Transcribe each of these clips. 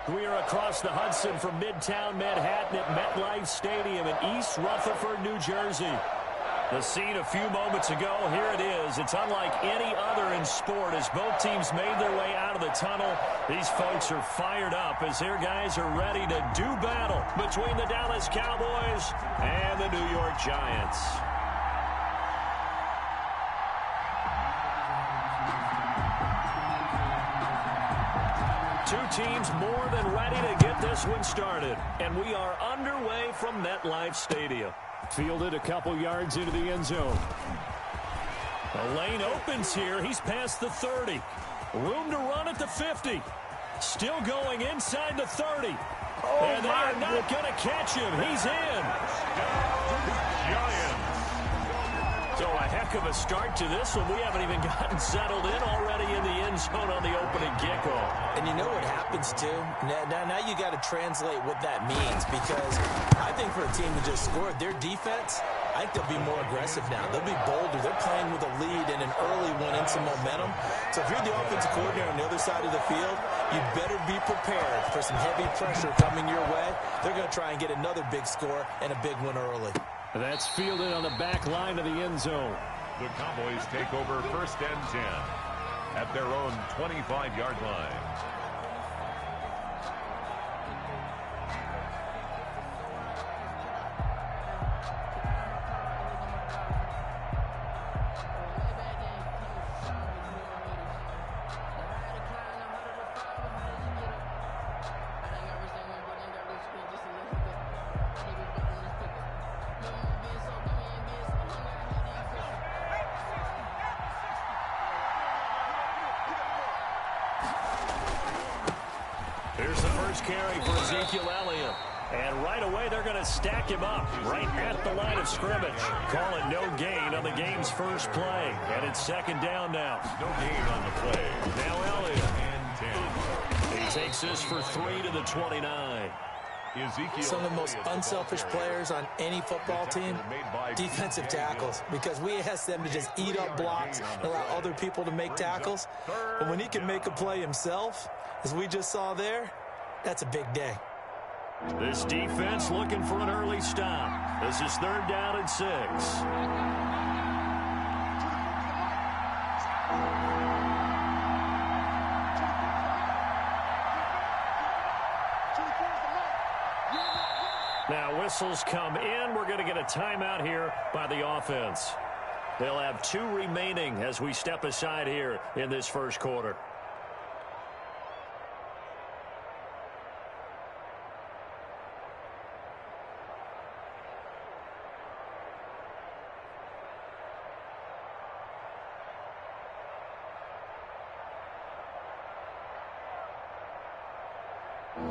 We are across the Hudson from Midtown Manhattan at MetLife Stadium in East Rutherford, New Jersey. The scene a few moments ago, here it is. It's unlike any other in sport as both teams made their way out of the tunnel. These folks are fired up as their guys are ready to do battle between the Dallas Cowboys and the New York Giants. Two teams more than ready to get this one started. And we are underway from MetLife Stadium. Fielded a couple yards into the end zone. The lane opens here. He's past the 30. Room to run at the 50. Still going inside the 30. And they are not going to catch him. He's in. Giants. So a heck of a start to this one. We haven't even gotten settled in already in the end zone on the opening kickoff. And you know what happens, too? Now you got to translate what that means, because I think for a team that just scored, their defense, I think they'll be more aggressive now. They'll be bolder. They're playing with a lead and an early one and some momentum. So if you're the offensive coordinator on the other side of the field, you better be prepared for some heavy pressure coming your way. They're going to try and get another big score and a big one early. That's fielded on the back line of the end zone. The Cowboys take over 1st and 10 at their own 25-yard line. Here's the first carry for Ezekiel Elliott. And right away, they're going to stack him up right at the line of scrimmage. Calling no gain on the game's first play. And it's 2nd down now. No gain on the play. Now Elliott. And 10. He takes this for 3 to the 29. Some of the most unselfish players on any football team, defensive tackles, because we ask them to just eat up blocks and allow other people to make tackles. But when he can make a play himself, as we just saw there, that's a big day. This defense looking for an early stop. This is 3rd down and 6. Now whistles come in. We're going to get a timeout here by the offense. They'll have 2 remaining as we step aside here in this first quarter.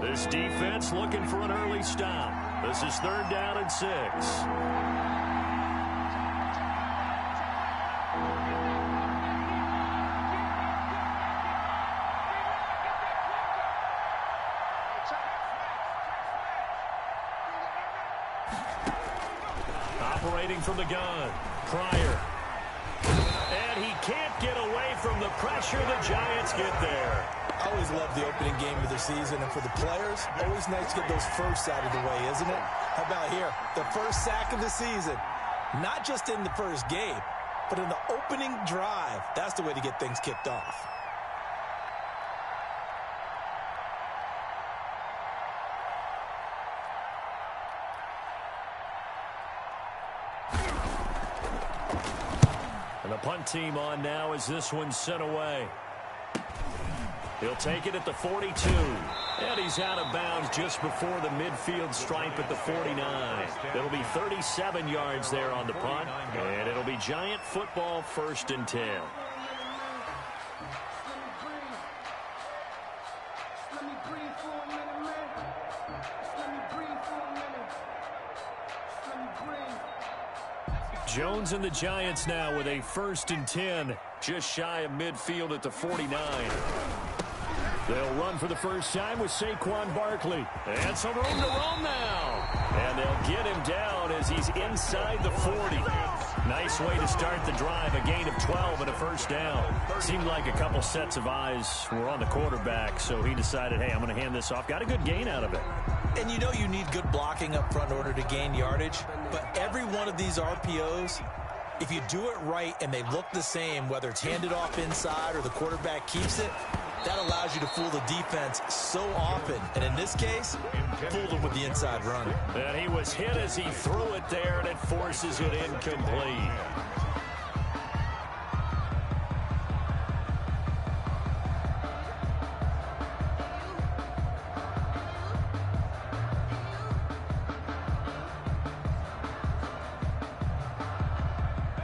This defense looking for an early stop. This is 3rd down and 6. Operating from the gun, Pryor. And he can't get away from the pressure. The Giants get there. I always love the opening game of the season, and for the players, always nice to get those firsts out of the way, isn't it? How about here? The first sack of the season. Not just in the first game, but in the opening drive. That's the way to get things kicked off. And the punt team on now as this one's sent away. He'll take it at the 42. And he's out of bounds just before the midfield stripe at the 49. It'll be 37 yards there on the punt. And it'll be Giant football 1st and 10. Jones and the Giants now with a 1st and 10. Just shy of midfield at the 49. They'll run for the first time with Saquon Barkley. And some room to roam now. And they'll get him down as he's inside the 40. Nice way to start the drive. A gain of 12 and a first down. Seemed like a couple sets of eyes were on the quarterback, so he decided, hey, I'm going to hand this off. Got a good gain out of it. And you know you need good blocking up front in order to gain yardage, but every one of these RPOs, if you do it right and they look the same, whether it's handed off inside or the quarterback keeps it, that allows you to fool the defense so often. And in this case, fooled them with the inside run. And he was hit as he threw it there, and it forces it incomplete.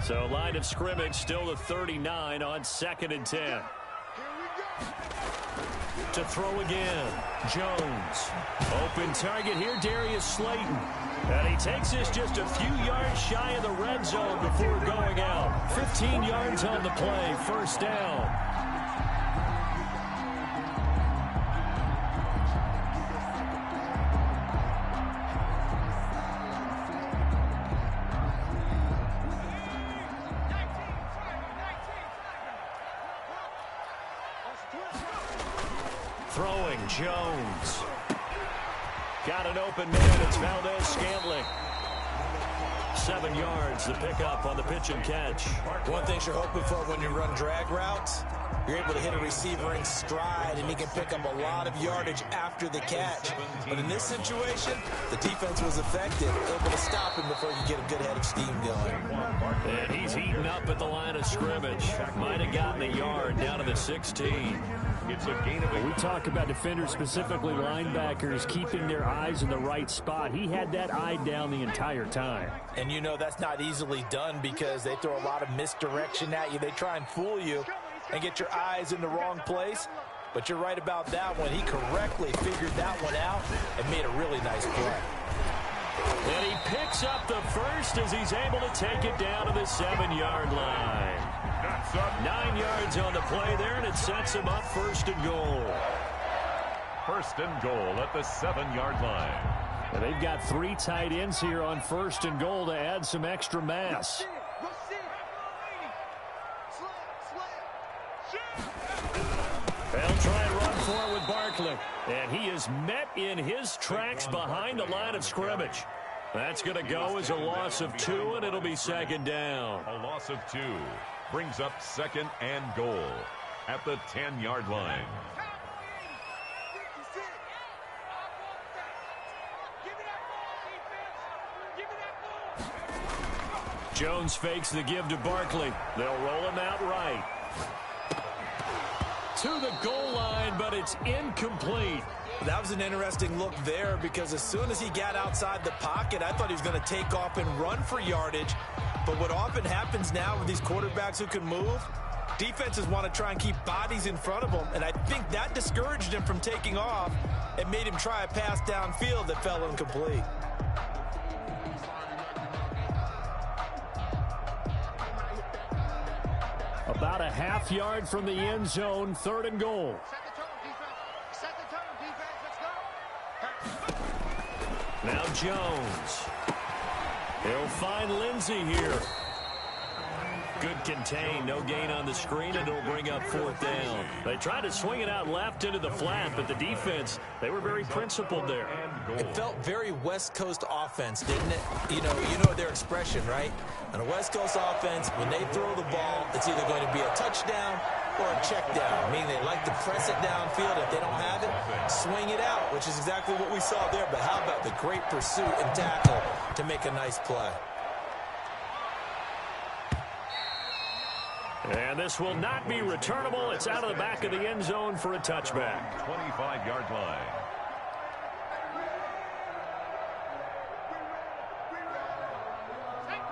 So line of scrimmage still the 39 on 2nd and 10. To throw again, Jones. Open target here, Darius Slayton. And he takes this just a few yards shy of the red zone before going out. 15 yards on the play, first down. Throwing, Jones. Got an open man. It's Valdez-Scantling. 7 yards, the pickup on the pitch and catch. One thing you're hoping for when you run drag routes, you're able to hit a receiver in stride, and he can pick up a lot of yardage after the catch. But in this situation, the defense was effective, able to stop him before you get a good head of steam going. And he's heating up at the line of scrimmage. Might have gotten a yard down to the 16. It's a gain of 8. We talk about defenders, specifically linebackers, keeping their eyes in the right spot. He had that eye down the entire time. And you know that's not easily done because they throw a lot of misdirection at you. They try and fool you and get your eyes in the wrong place. But you're right about that one. He correctly figured that one out and made a really nice play. And he picks up the first as he's able to take it down to the 7-yard line. 9 yards on the play there, and it sets him up 1st and goal. 1st and goal at the 7-yard line. And they've got 3 tight ends here on 1st and goal to add some extra mass. They'll try and run for it with Barkley. And he is met in his tracks behind the line of scrimmage. That's going to go as a loss of 2, and it'll be 2nd down. A loss of 2 brings up 2nd and goal at the 10-yard line. Jones fakes the give to Barkley. They'll roll him out right. To the goal line, but it's incomplete. That was an interesting look there because as soon as he got outside the pocket, I thought he was going to take off and run for yardage. But what often happens now with these quarterbacks who can move, defenses want to try and keep bodies in front of them, and I think that discouraged him from taking off and made him try a pass downfield that fell incomplete. About a half yard from the end zone, 3rd and goal. Now Jones. He'll find Lindsey here. Good contain, no gain on the screen, and it'll bring up 4th down. They tried to swing it out left into the flat, but the defense, they were very principled there. It felt very West Coast offense, didn't it? You know their expression, right? On a West Coast offense, when they throw the ball, it's either going to be a touchdown or a check down, meaning they like to press it downfield. If they don't have it, swing it out, which is exactly what we saw there. But how about the great pursuit and tackle to make a nice play? And this will not be returnable. It's out of the back of the end zone for a touchback. 25-yard line.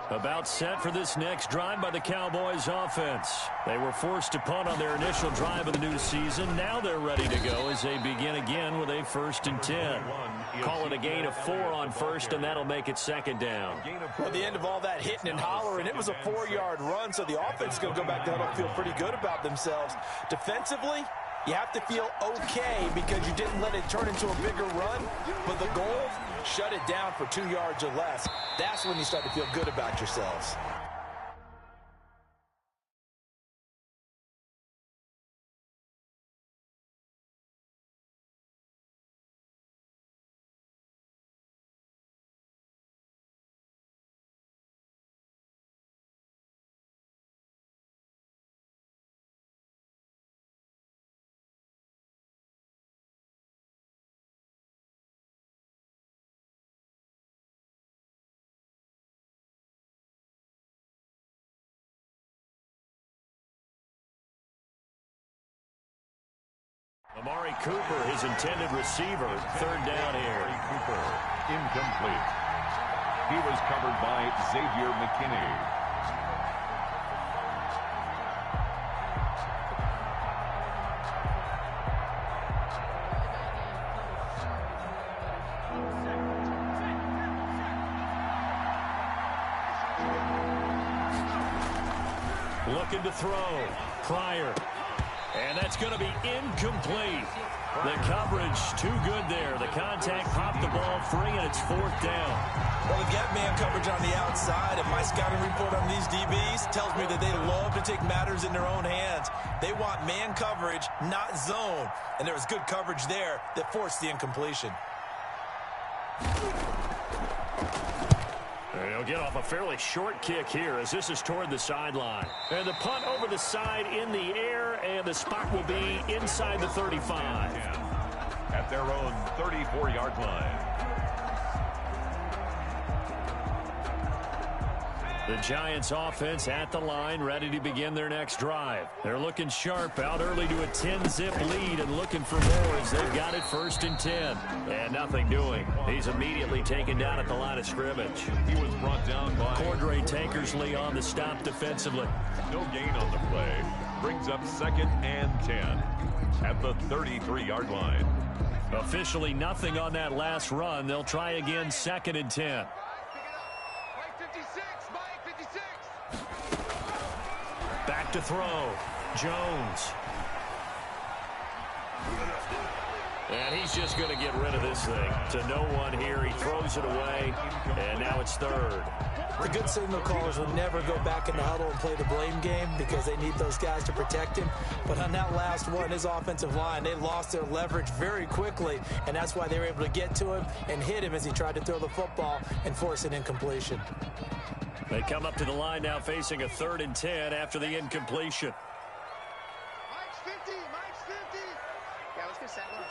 About set for this next drive by the Cowboys offense. They were forced to punt on their initial drive of the new season. Now they're ready to go as they begin again with a 1st and 10. Call it a gain of 4 on 1st, and that'll make it 2nd down. At the end of all that hitting and hollering, it was a 4-yard run, so the offense is going to go back down and feel pretty good about themselves. Defensively, you have to feel okay because you didn't let it turn into a bigger run, but the goal, shut it down for 2 yards or less. That's when you start to feel good about yourselves. Amari Cooper, his intended receiver, third down here. Amari Cooper, incomplete. He was covered by Xavier McKinney. Looking to throw. Pryor. And that's going to be incomplete. The coverage too good there. The contact popped the ball free, and it's fourth down. Well, they've got man coverage on the outside, and my scouting report on these DBs tells me that they love to take matters in their own hands. They want man coverage, not zone. And there was good coverage there that forced the incompletion. He'll get off a fairly short kick here as this is toward the sideline. And the punt over the side in the air, and the spot will be inside the 35. At their own 34-yard line. The Giants offense at the line, ready to begin their next drive. They're looking sharp, out early to a 10-zip lead and looking for more as they've got it 1st and 10. And nothing doing. He's immediately taken down at the line of scrimmage. He was brought down by Cordray Tankersley on the stop defensively. No gain on the play. Brings up 2nd and 10 at the 33-yard line. Officially nothing on that last run. They'll try again 2nd and 10. Back to throw. Jones. And he's just going to get rid of this thing to no one here. He throws it away, and now it's 3rd. The good signal callers will never go back in the huddle and play the blame game because they need those guys to protect him. But on that last one, his offensive line, they lost their leverage very quickly, and that's why they were able to get to him and hit him as he tried to throw the football and force an incompletion. They come up to the line now facing a 3rd and 10 after the incompletion. Mike's 50. Mike's 50. Yeah, let's get set lunch.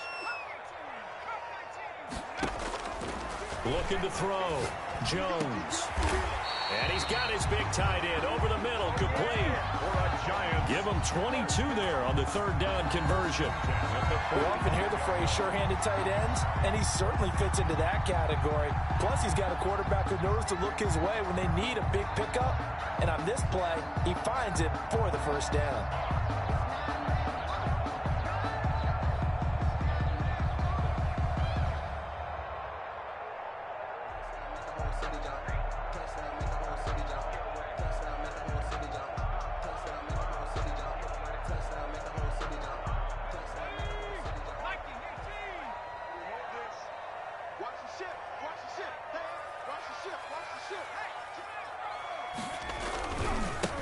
Looking to throw. Jones. And he's got his big tight end over the middle, complete. Give him 22 there on the 3rd down conversion. We often hear the phrase sure-handed tight ends, and he certainly fits into that category. Plus, he's got a quarterback who knows to look his way when they need a big pickup. And on this play, he finds it for the 1st down.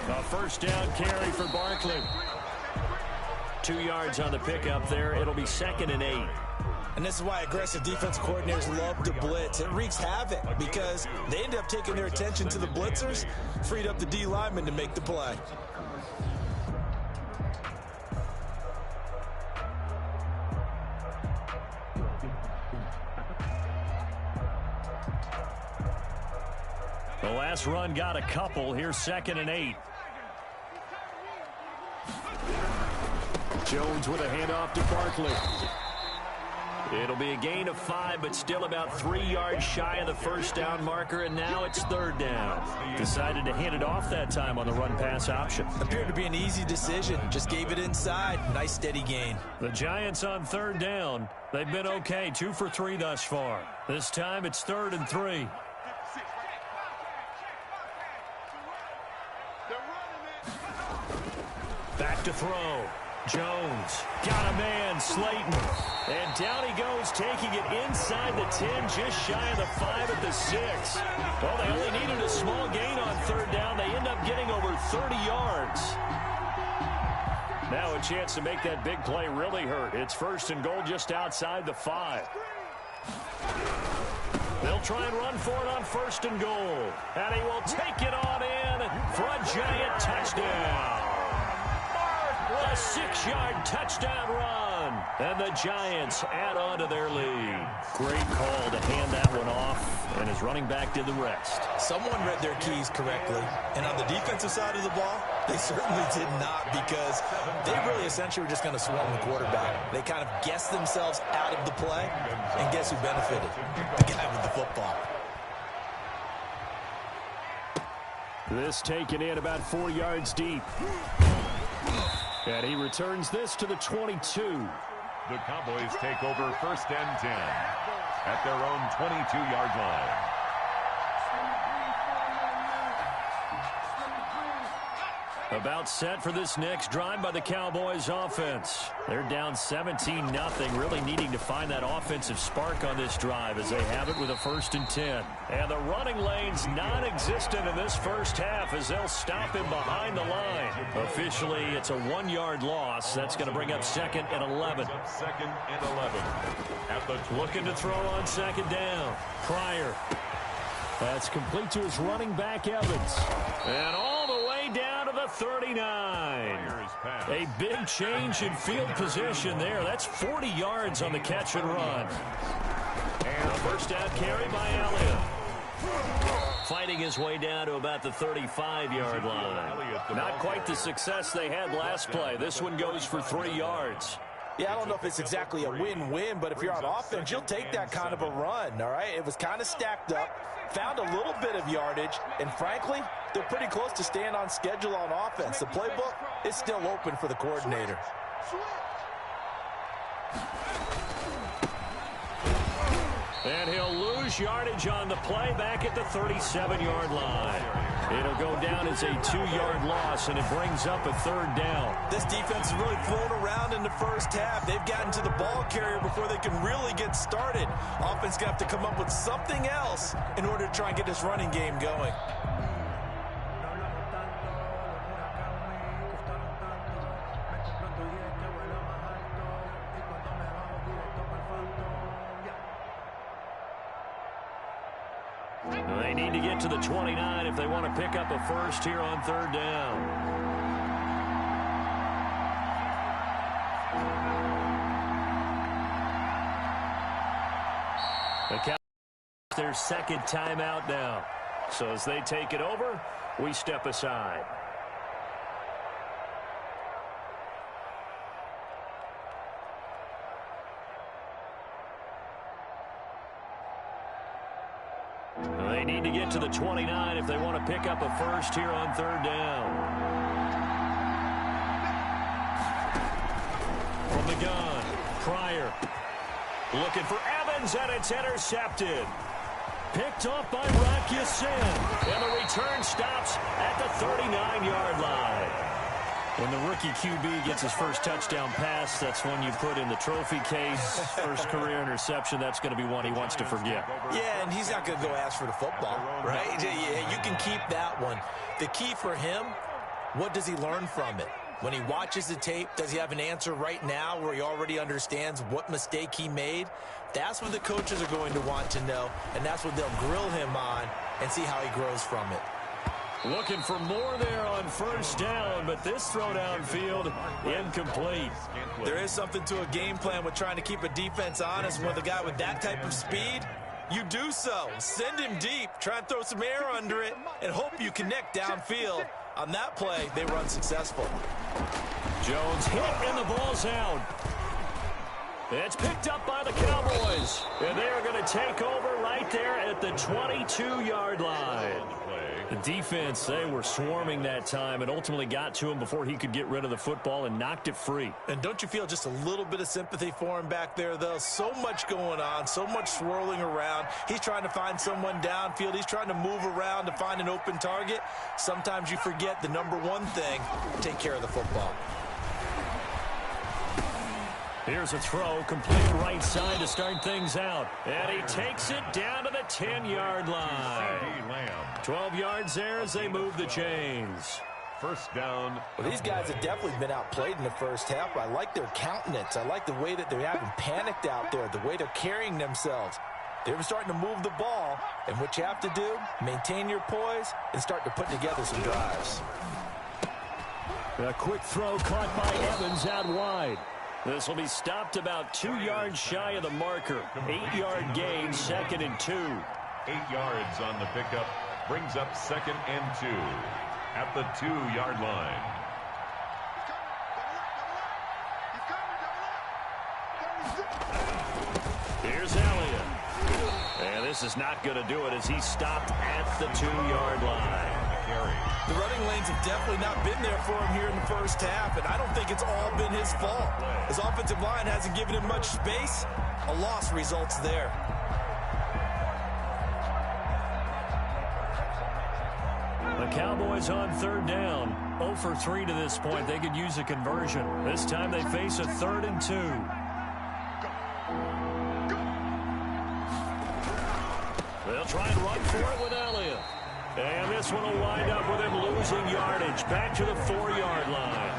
A 1st down carry for Barkley. 2 yards on the pickup there. It'll be 2nd and 8. And this is why aggressive defense coordinators love to blitz. It wreaks havoc because they end up taking their attention to the blitzers, freed up the D lineman to make the play. The last run got a couple. Here's 2nd and 8. Jones with a handoff to Barkley. It'll be a gain of 5, but still about 3 yards shy of the 1st down marker, and now it's 3rd down. Decided to hand it off that time on the run-pass option. Appeared to be an easy decision. Just gave it inside. Nice steady gain. The Giants on 3rd down. They've been okay, 2 for 3 thus far. This time it's 3rd and 3. Back to throw. Jones got a man, Slayton. And down he goes, taking it inside the 10, just shy of the 5 at the 6. Well, they only needed a small gain on 3rd down. They end up getting over 30 yards. Now a chance to make that big play really hurt. It's 1st and goal just outside the 5. They'll try and run for it on 1st and goal. And he will take it on in for a Giant touchdown. A 6-yard touchdown run. And the Giants add on to their lead. Great call to hand that one off. And his running back did the rest. Someone read their keys correctly. And on the defensive side of the ball, They certainly did not, because they really essentially were just going to swarm the quarterback. They kind of guessed themselves out of the play, and guess who benefited? The guy with the football. This taken in about 4 yards deep. And he returns this to the 22. The Cowboys take over 1st and 10 at their own 22-yard line. About set for this next drive by the Cowboys offense. They're down 17-0, really needing to find that offensive spark on this drive as they have it with a 1st and 10. And the running lane's non-existent in this first half as they'll stop him behind the line. Officially, it's a 1-yard loss. That's going to bring up 2nd and 11. 2nd and 11. At the looking to throw on 2nd down. Pryor. That's complete to his running back, Evans. And all the way down to the 39. A big change in field position there. That's 40 yards on the catch and run. And a first down carry by Elliott. Fighting his way down to about the 35-yard line. Not quite the success they had last play. This one goes for 3 yards. Yeah, I don't know if it's exactly a win-win, but if you're on offense, you'll take that kind of a run, all right? It was kind of stacked up, found a little bit of yardage, and frankly, they're pretty close to staying on schedule on offense. The playbook is still open for the coordinator. And he'll lose yardage on the play back at the 37-yard line. It'll go down as a 2-yard loss, and it brings up a 3rd down. This defense has really flown around in the first half. They've gotten to the ball carrier before they can really get started. Offense going to have to come up with something else in order to try and get this running game going. They need to get to the 29 if they want to pick up a first here on 3rd down. The Cowboys their 2nd timeout now. So as they take it over, we step aside. They need to get to the 29 if they want to pick up a first here on 3rd down. From the gun, Pryor. Looking for Evans, and it's intercepted. Picked off by Rocky Sin. And the return stops at the 39-yard line. When the rookie QB gets his first touchdown pass, that's one you put in the trophy case. First career interception, that's going to be one he wants to forget. Yeah, and he's not going to go ask for the football, right? Yeah, you can keep that one. The key for him, what does he learn from it? When he watches the tape, does he have an answer right now where he already understands what mistake he made? That's what the coaches are going to want to know, and that's what they'll grill him on and see how he grows from it. Looking for more there on 1st down, but this throw downfield incomplete. There is something to a game plan with trying to keep a defense honest. With a guy with that type of speed, you do so. Send him deep, try and throw some air under it, and hope you connect downfield. On that play, they were unsuccessful. Jones hit, and the ball's out. It's picked up by the Cowboys, and they are going to take over right there at the 22-yard line. The defense, they were swarming that time and ultimately got to him before he could get rid of the football and knocked it free. And don't you feel just a little bit of sympathy for him back there, though? So much going on, so much swirling around. He's trying to find someone downfield. He's trying to move around to find an open target. Sometimes you forget the number one thing, take care of the football. Here's a throw, complete right side to start things out. And he takes it down to the 10-yard line. 12 yards there as they move the chains. 1st down. Well, these guys have definitely been outplayed in the first half. I like their countenance. I like the way that they're having panicked out there, the way they're carrying themselves. They're starting to move the ball, and what you have to do, maintain your poise and start to put together some drives. A quick throw caught by Evans out wide. This will be stopped about 2 yards shy of the marker. 8-yard gain, 2nd and 2. 8 yards on the pickup. Brings up 2nd and 2. at the 2-yard line. Here's Elliott. And this is not going to do it as he stopped at the 2-yard line. The running lanes have definitely not been there for him here in the first half, and I don't think it's all been his fault. His offensive line hasn't given him much space. A loss results there. The Cowboys on third down. 0 for 3 to this point. They could use a conversion. This time they face a 3rd and 2. They'll try and run for it with Elliott. And this one will wind up with him losing yardage. Back to the 4-yard line.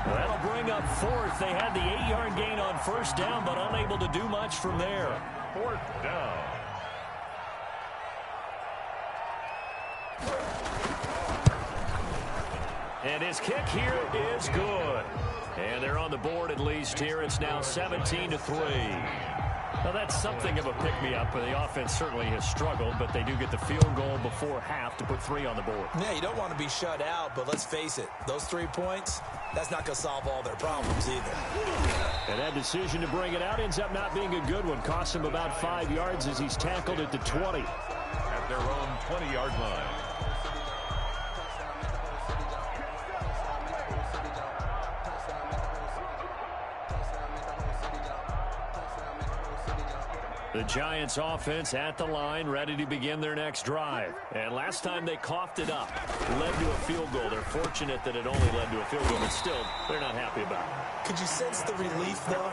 That'll bring up 4th. They had the 8-yard gain on first down, but unable to do much from there. 4th down. And his kick here is good. And they're on the board at least here. It's now 17-3. Now, that's something of a pick-me-up. The offense certainly has struggled, but they do get the field goal before half to put 3 on the board. Yeah, you don't want to be shut out, but let's face it. Those 3 points, that's not going to solve all their problems either. And that decision to bring it out ends up not being a good one. Costs him about 5 yards as he's tackled at the 20. At their own 20-yard line. The Giants offense at the line, ready to begin their next drive. And last time they coughed it up, led to a field goal. They're fortunate that it only led to a field goal, but still, they're not happy about it. Could you sense the relief, though,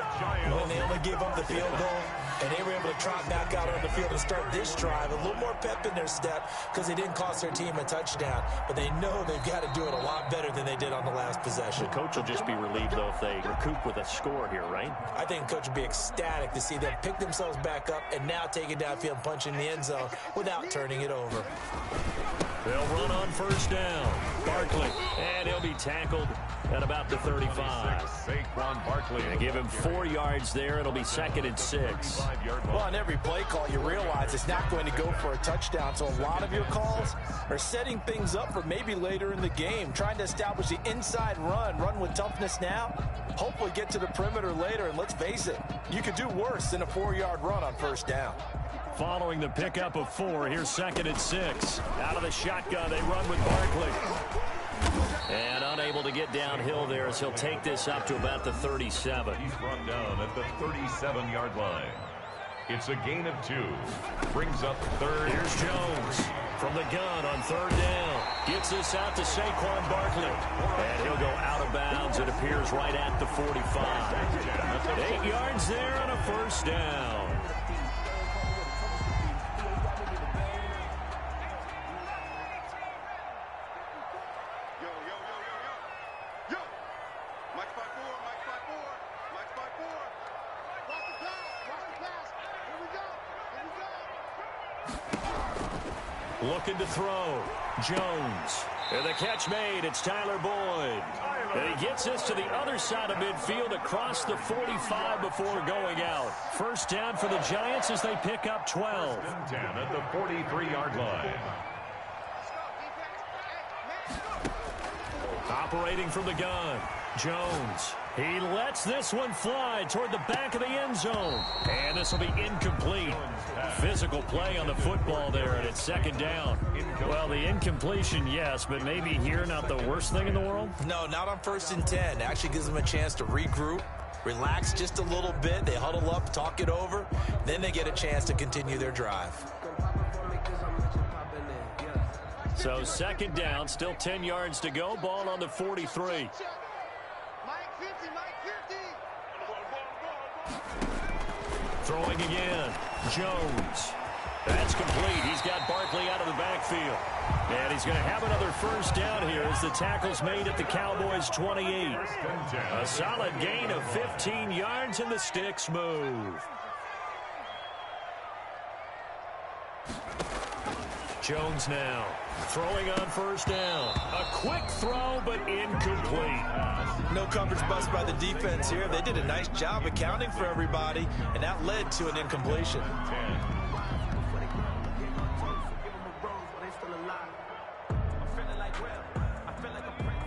when they only gave up the field goal and they were able to trot back out on the field and start this drive? A little more pep in their step because they didn't cost their team a touchdown, but they know they've got to do it a lot better than they did on the last possession. The coach will just be relieved, though, if they recoup with a score here, right? I think the coach will be ecstatic to see them pick themselves back up and now take it downfield and punch in the end zone without turning it over. They'll run on first down. Barkley, and he'll be tackled at about the 35. Saquon Barkley. And give him 4 yards there. It'll be 2nd and 6. Well, on every play call, you realize it's not going to go for a touchdown. So a lot of your calls are setting things up for maybe later in the game, trying to establish the inside run with toughness now, hopefully get to the perimeter later. And let's face it, you could do worse than a 4-yard run on first down. Following the pickup of 4, here's 2nd and 6. Out of the shotgun, they run with Barkley. And unable to get downhill there as he'll take this up to about the 37. He's brought down at the 37-yard line. It's a gain of 2. Brings up 3rd. Here's Jones from the gun on 3rd down. Gets this out to Saquon Barkley. And he'll go out of bounds. It appears right at the 45. 8 yards there on a first down. Looking to throw. Jones. And the catch made. It's Tyler Boyd. And he gets this to the other side of midfield across the 45 before going out. First down for the Giants as they pick up 12. 10 at the 43-yard line. Operating from the gun. Jones. He lets this one fly toward the back of the end zone. And this will be incomplete. Physical play on the football there, and it's 2nd down. Well, the incompletion, yes, but maybe here not the worst thing in the world? No, not on 1st and 10. Actually gives them a chance to regroup, relax just a little bit. They huddle up, talk it over. Then they get a chance to continue their drive. So 2nd down, still 10 yards to go. Ball on the 43. Throwing again. Jones. That's complete. He's got Barkley out of the backfield. And he's going to have another first down here as the tackle's made at the Cowboys' 28. A solid gain of 15 yards, and the sticks move. Jones now throwing on first down. A quick throw, but incomplete. No coverage bust by the defense here. They did a nice job accounting for everybody, and that led to an incompletion.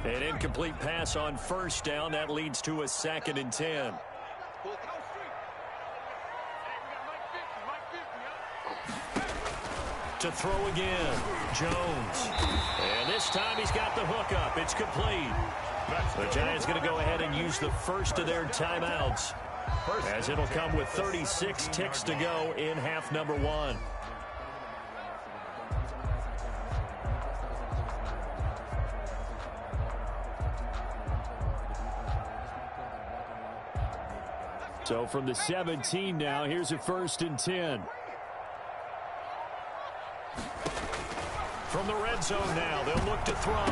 An incomplete pass on first down. That leads to a 2nd and 10. To throw again, Jones. And this time he's got the hookup. It's complete. The Giants going to go ahead and use the first of their timeouts, as it'll come with 36 ticks to go in half number 1. So from the 17 now, here's a 1st and 10. From the red zone now, they'll look to throw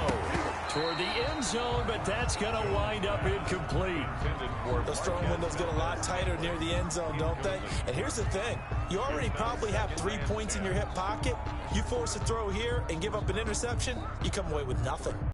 toward the end zone, but that's going to wind up incomplete. Those throwing windows get a lot tighter near the end zone, don't they? And here's the thing. You already probably have 3 points in your hip pocket. You force a throw here and give up an interception, you come away with nothing.